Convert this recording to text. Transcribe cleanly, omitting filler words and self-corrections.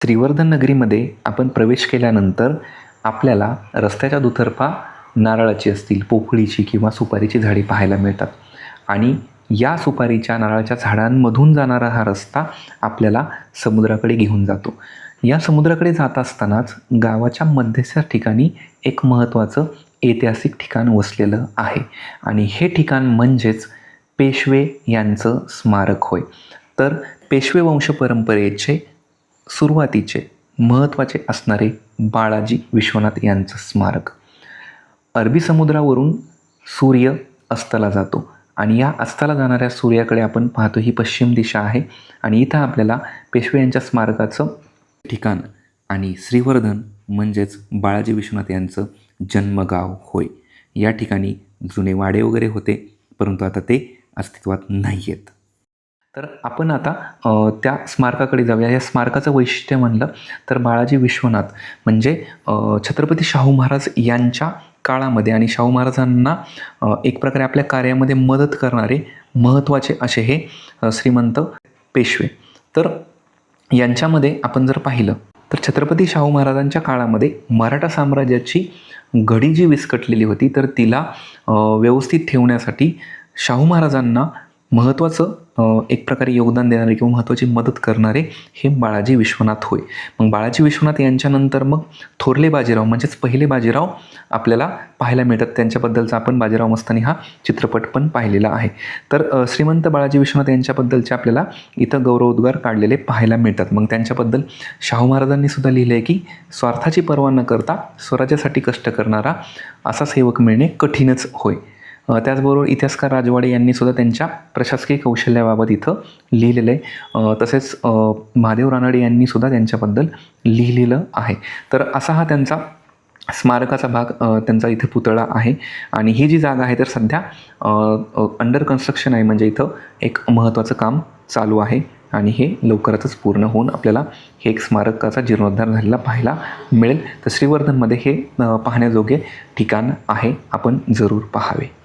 श्रीवर्धन नगरीमध्ये आपण प्रवेश केल्यानंतर आपल्याला रस्त्याच्या दुतर्फा नारळाची असतील, पोफळीची किंवा सुपारीची झाडी पाहायला मिळतात आणि या सुपारीच्या, नारळाच्या झाडांमधून जाणारा हा रस्ता आपल्याला समुद्राकडे घेऊन जातो. या समुद्राकडे जात असतानाच गावाच्या मध्यस्थ ठिकाणी एक महत्त्वाचं ऐतिहासिक ठिकाण वसलेलं आहे आणि हे ठिकाण म्हणजेच पेशवे यांचं स्मारक होय. तर पेशवे वंश परंपरेचे सुरुवातीचे महत्त्वाचे असणारे बाळाजी विश्वनाथ यांचं स्मारक. अरबी समुद्रावरून सूर्य अस्ताला जातो आणि या अस्ताला जाणाऱ्या सूर्याकडे आपण पाहतो ही पश्चिम दिशा आहे आणि इथं आपल्याला पेशवे यांच्या स्मारकाचं ठिकाण आणि श्रीवर्धन म्हणजेच बाळाजी विश्वनाथ यांचं जन्मगाव होय. या ठिकाणी जुने वाडे वगैरे होते, परंतु आता ते अस्तित्वात नाही आहेत. तर आपण आता त्या स्मारकाकडे जाऊया. या स्मारकाचं वैशिष्ट्य म्हणलं तर बाळाजी विश्वनाथ म्हणजे छत्रपती शाहू महाराज यांच्या काळामध्ये आणि शाहू महाराजांना एक प्रकारे आपल्या कार्यामध्ये मदत करणारे महत्त्वाचे असे हे श्रीमंत पेशवे. तर यांच्यामध्ये आपण जर पाहिलं तर छत्रपती शाहू महाराजांच्या काळामध्ये मराठा साम्राज्याची घडी जी विस्कटलेली होती तर तिला व्यवस्थित ठेवण्यासाठी शाहू महाराजांना महत्त्वाचं एक प्रकारे योगदान देणारे किंवा महत्त्वाची मदत करणारे हे बाळाजी विश्वनाथ होय. मग बाळाजी विश्वनाथ यांच्यानंतर मग थोरले बाजीराव म्हणजेच पहिले बाजीराव आपल्याला पाहायला मिळतात. त्यांच्याबद्दलचा आपण बाजीराव मस्तानी हा चित्रपट पण पाहिलेला आहे. तर श्रीमंत बाळाजी विश्वनाथ यांच्याबद्दलचे आपल्याला इथं गौरवोद्गार काढलेले पाहायला मिळतात. मग त्यांच्याबद्दल शाहू महाराजांनी सुद्धा लिहिले आहे की स्वार्थाची पर्वा न करता स्वराज्यासाठी कष्ट करणारा असा सेवक मिळणे कठीणच होय. त्याचबरोबर इतिहासकार राजवाडे यांनी सुद्धा त्यांच्या प्रशासकीय कौशल्याबाबत इथं लिहिलेलं आहे. तसेच महादेव रानडे यांनी सुद्धा त्यांच्याबद्दल लिहिलेलं आहे. तर असा हा त्यांचा स्मारकाचा भाग, त्यांचा इथे पुतळा आहे आणि ही जी जागा आहे तर सध्या अंडर कन्स्ट्रक्शन आहे, म्हणजे इथं एक महत्त्वाचं काम चालू आहे आणि हे लवकरच पूर्ण होऊन आपल्याला हे एक स्मारकाचा जीर्णोद्धार झालेला पाहायला मिळेल. तर श्रीवर्धनमध्ये हे पाहण्याजोगे ठिकाण आहे, आपण जरूर पाहावे.